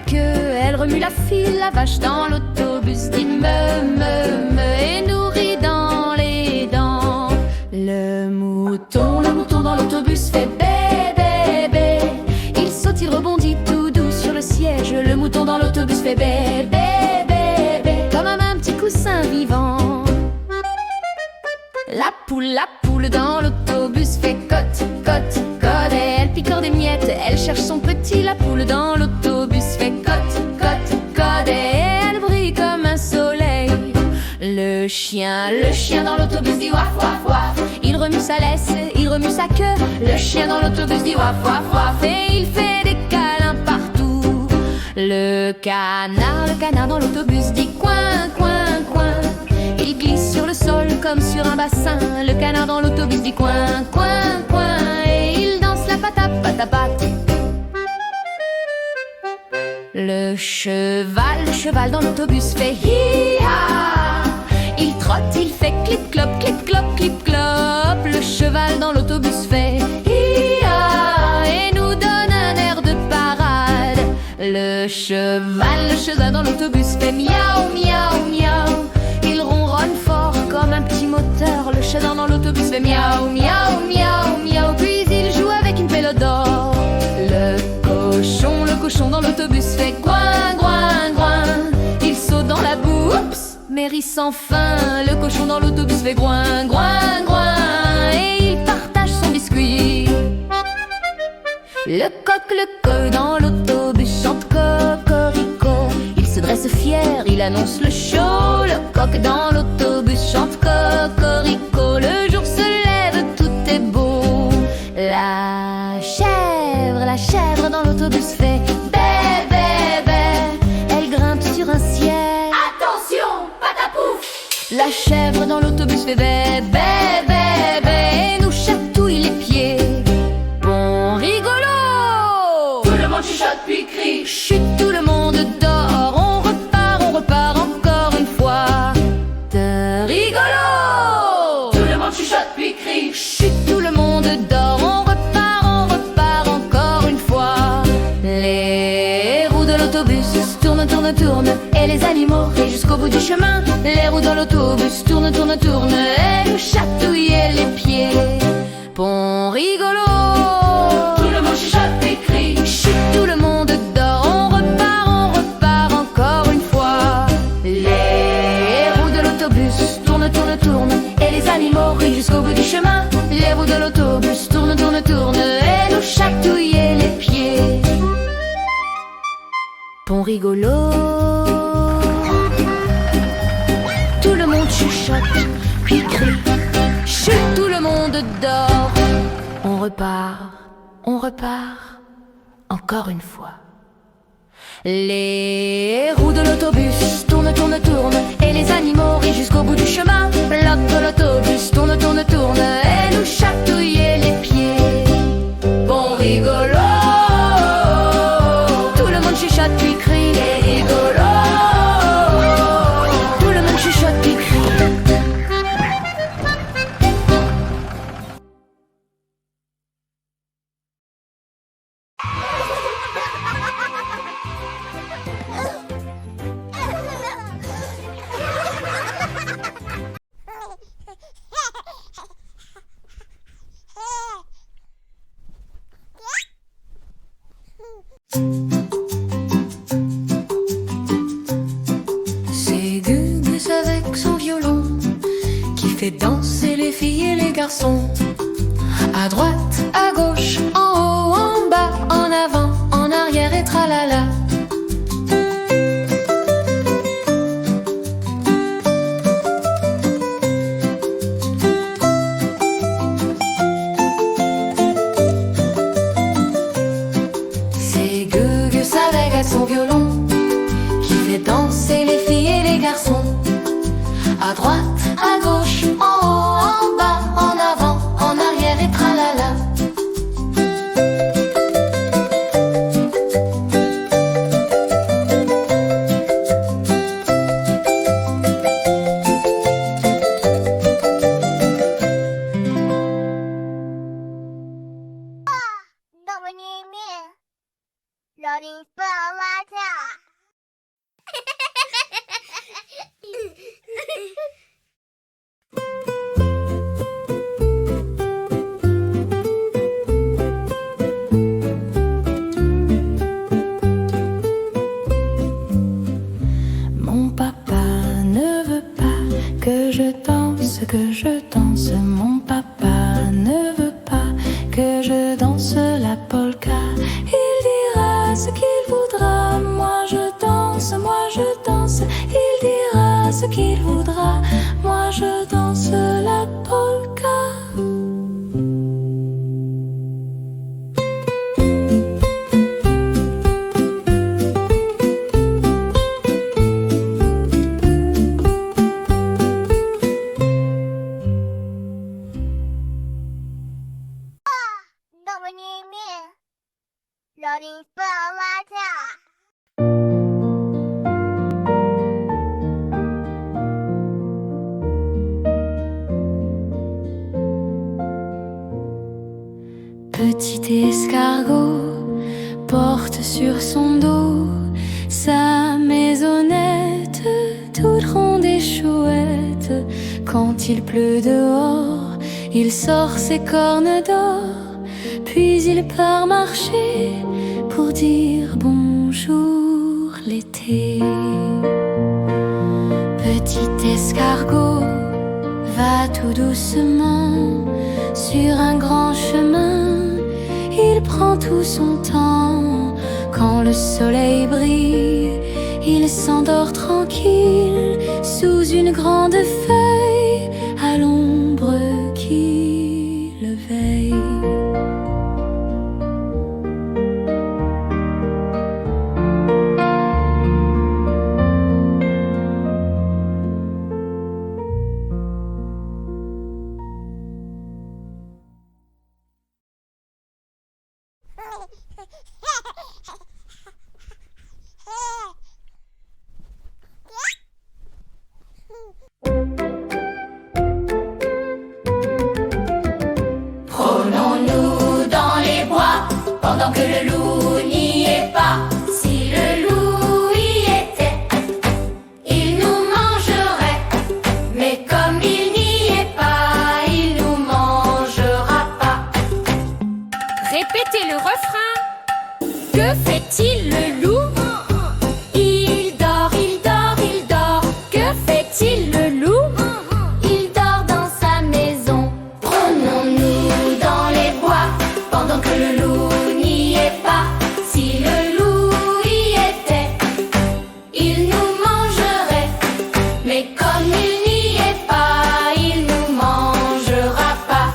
queue, elle remue la file, la vache dans l'autobus dit me et nourrit dans les dents. Le mouton dans l'autobus fait bé, bé. Il saute, il rebondit tout doux sur le siège. Le mouton dans l'autobus fait bé, bé, comme un petit coussin vivant. La poule dans l'autobus fait cote, cote, cote. Et elle picore des miettes, elle cherche son petit. La poule dans l'autobus fait cote, cote, cote. Et elle brille comme un soleil. Le chien dans l'autobus dit waf, waf, waf. Il remue sa laisse, il remue sa queue. Le chien dans l'autobus dit waf, waf, waf. Et il fait des câlins partout. Le canard dans l'autobus dit coin, coin, coin. Il glisse sur le sol comme sur un bassin. Le canard dans l'autobus dit coin, coin, coin. Et il danse la patapate. Le cheval dans l'autobus fait hi-ha. Il trotte, il fait clip-clop, clip-clop, clip-clop. Le cheval dans l'autobus fait hi-ha et nous donne un air de parade. Le cheval dans l'autobus fait miaou, miaou, miaou. Il ronronne fort comme un petit moteur. Le cheval dans l'autobus fait miaou, miaou, miaou, miaou. Puis il joue avec une pelote d'or. Le cochon dans l'autobus fait groin, groin, groin. Il saute dans la boue, oups, mais rit sans fin. Le cochon dans l'autobus fait groin, groin, groin. Et il partage son biscuit. Le coq dans l'autobus chante cocorico. Il se dresse fier, il annonce le show. Le coq dans l'autobus chante cocorico. Le jour se lève, tout est beau. La chèvre dans l'autobus fait bé, bé, bé. Elle grimpe sur un ciel. Attention, patapouf. La chèvre dans l'autobus fait bé, bé, bé, bé. Et nous chatouille les pieds. Bon rigolo. Tout le monde chuchote puis crie. Chut, tout le monde dort. On repart encore une fois. De rigolo. Tout le monde chuchote puis crie. Chut, tout le monde dort. On repart encore une fois. Les roues de l'autobus tournent, et les animaux rient jusqu'au bout du chemin. Les roues de l'autobus tournent, et nous chatouillent les pieds. Bon rigolo. Tout le monde chuchote et crie. Chut, tout le monde dort. On repart encore une fois. Les roues de l'autobus tournent, et les animaux rient jusqu'au bout du chemin. Les roues de l'autobus tournent, et nous chatouillent les pieds. Bon rigolo. Tout le monde chuchote, puis crie. Chut, tout le monde dort. On repart encore une fois. Les roues de l'autobus tournent, et les animaux rient jusqu'au bout du chemin. L'autre de l'autobus tourne, et nous chatouille les pieds. Bon rigolo. Tout le monde chuchote puis crie. Et rigolo. Tout le monde chuchote puis crie. C'est Gugus avec son violon qui fait danser les filles et les garçons. À droite, à gauche, en haut, en bas, en avant, en arrière et tralala. C'est Gugus avec son violon qui fait danser les filles et les garçons. À droite, à gauche, en haut, en bas, en avant, en arrière et tralala. que je danse. Mon papa ne veut pas que je danse la polka. Il dira ce qu'il voudra, moi je danse, moi je danse. Il dira ce qu'il voudra, moi je danse la polka. Petit escargot porte sur son dos sa maisonnette toute ronde et chouette. Quand il pleut dehors, il sort ses cornes d'or, puis il part marcher pour dire bonjour l'été. Petit escargot va tout doucement sur un grand chemin. Il prend tout son temps. Quand le soleil brille, il s'endort tranquille sous une grande feuille à l'ombre qui le veille. Promenons-nous dans les bois pendant que le loup n'y est pas. Si le loup y était, il nous mangerait. Mais comme il n'y est pas, il nous mangera pas. Répétez le refrain. Que fait-il le loup? Il dort, il dort, il dort. Que fait-il le loup? Il dort dans sa maison. Promenons-nous dans les bois pendant que le loup n'y est pas. Si le loup y était, il nous mangerait. Mais comme il n'y est pas, il nous mangera pas.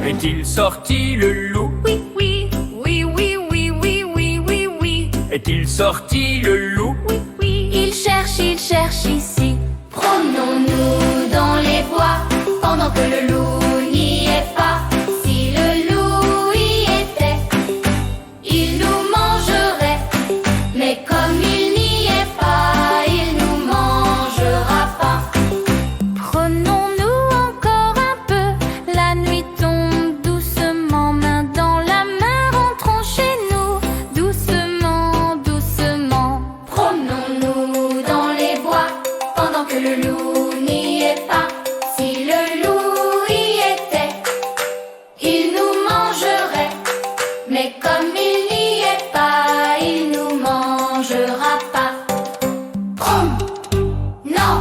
Est-il sorti le loup? Oui, oui, oui, oui, oui, oui, oui, oui, oui. Est-il sorti le loup? Oui, oui. Il cherche ici. Promenons-nous dans les bois pendant que le loup n'y est pas. Si le loup y était, il nous mangerait. Mais comme il n'y est pas, il nous mangera pas. Prenons-nous encore un peu, la nuit tombe doucement, main dans la main, rentrons chez nous, doucement, doucement. Promenons-nous dans les bois pendant que le loup n'y est pas. Si le loup y était, il nous mangerait. Mais comme il n'y est pas, il nous mangera pas. Non,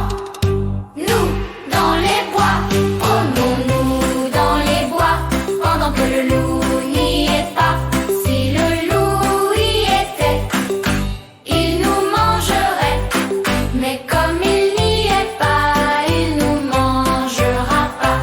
nous dans les bois, promenons-nous dans les bois pendant que le loup n'y est pas. Si le loup y était, il nous mangerait. Mais comme il n'y est pas, il nous mangera pas.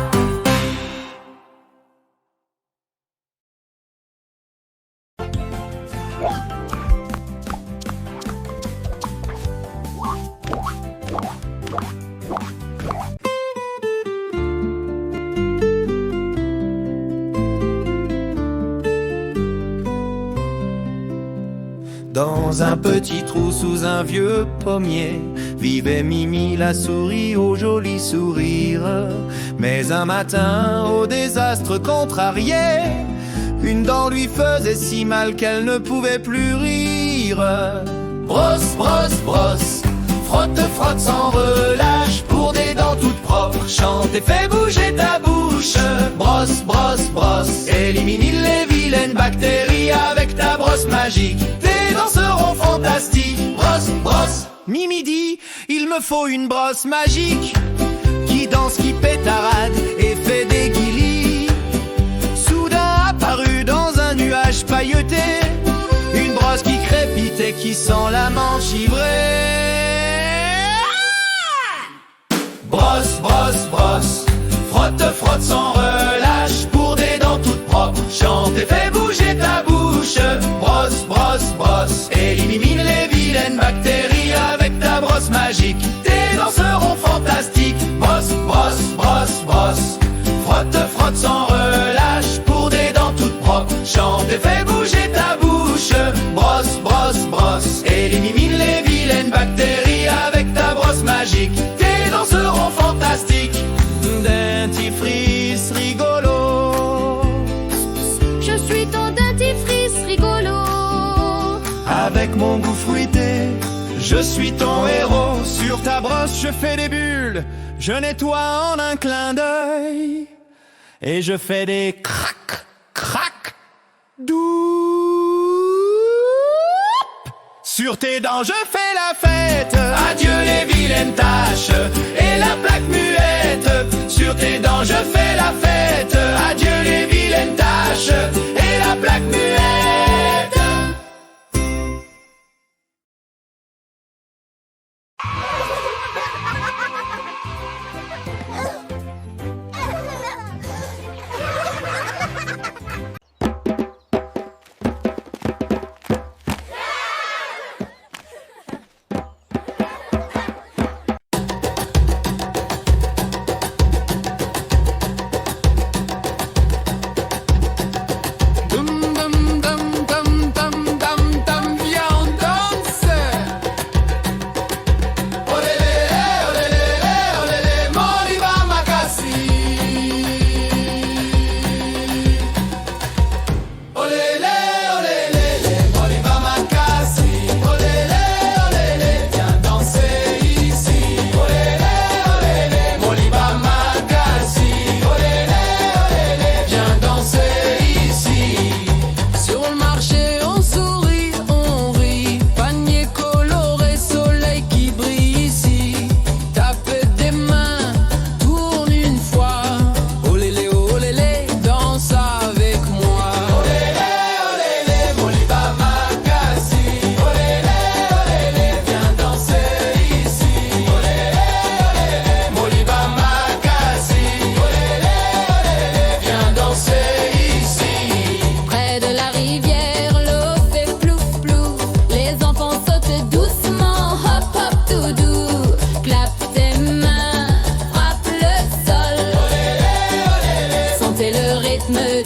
Dans un petit trou sous un vieux pommier vivait Mimi la souris au joli sourire. Mais un matin, au désastre contrarié, une dent lui faisait si mal qu'elle ne pouvait plus rire. Brosse, brosse, brosse, frotte, frotte sans relâche pour des dents toutes propres. Chante et fais bouger ta bouche. Brosse, brosse, brosse, élimine les vilaines bactéries avec ta brosse magique. Tes dents seront fantastiques. Brosse, brosse, Mimi dit, il me faut une brosse magique qui danse, qui pétarade et fait des guilis. Soudain apparue dans un nuage pailleté, une brosse qui crépite et qui sent la menthe givrée. Brosse, brosse, brosse, frotte, frotte sans relâche pour des dents toutes propres. Chante et fais bouger ta bouche. Brosse, brosse, brosse, élimine les vilaines bactéries avec ta brosse magique. Tes dents seront fantastiques. Brosse, brosse, brosse, brosse, frotte, frotte sans relâche pour des dents toutes propres. Chante et fais bouger ta bouche. Brosse, brosse, brosse, élimine les vilaines bactéries avec ta brosse magique. Tes dents seront fantastiques. Dentifrice rigolo, Je suis ton dentifrice rigolo. avec mon goût fruité, je suis ton héros. Sur ta brosse je fais des bulles, je nettoie en un clin d'œil, et je fais des crac, crac, doup. Sur tes dents je fais la fête. Adieu les vilaines taches et la plaque muette. Sur tes dents je fais la fête. Adieu les vilaines taches et la plaque muette.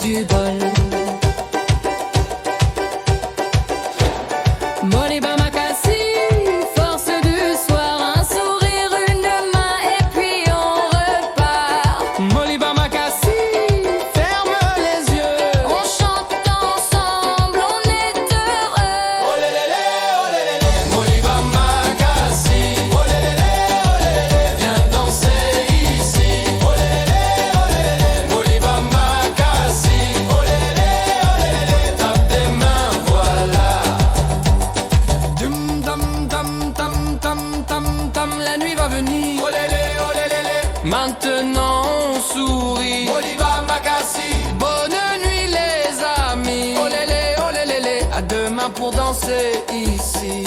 Du bol. Moliba Makassi, force du soir, un sourire, une main et puis on repart. Moliba Makassi, ferme les yeux. On chante ensemble, on est heureux. Moliba Makassi, viens danser ici. Moliba Makassi, tape des mains, voilà. Dum dum dum dum dum dum dum, la nuit va venir. Maintenant on sourit. Moliba Makassi, Bonne nuit les amis. À demain pour danser ici.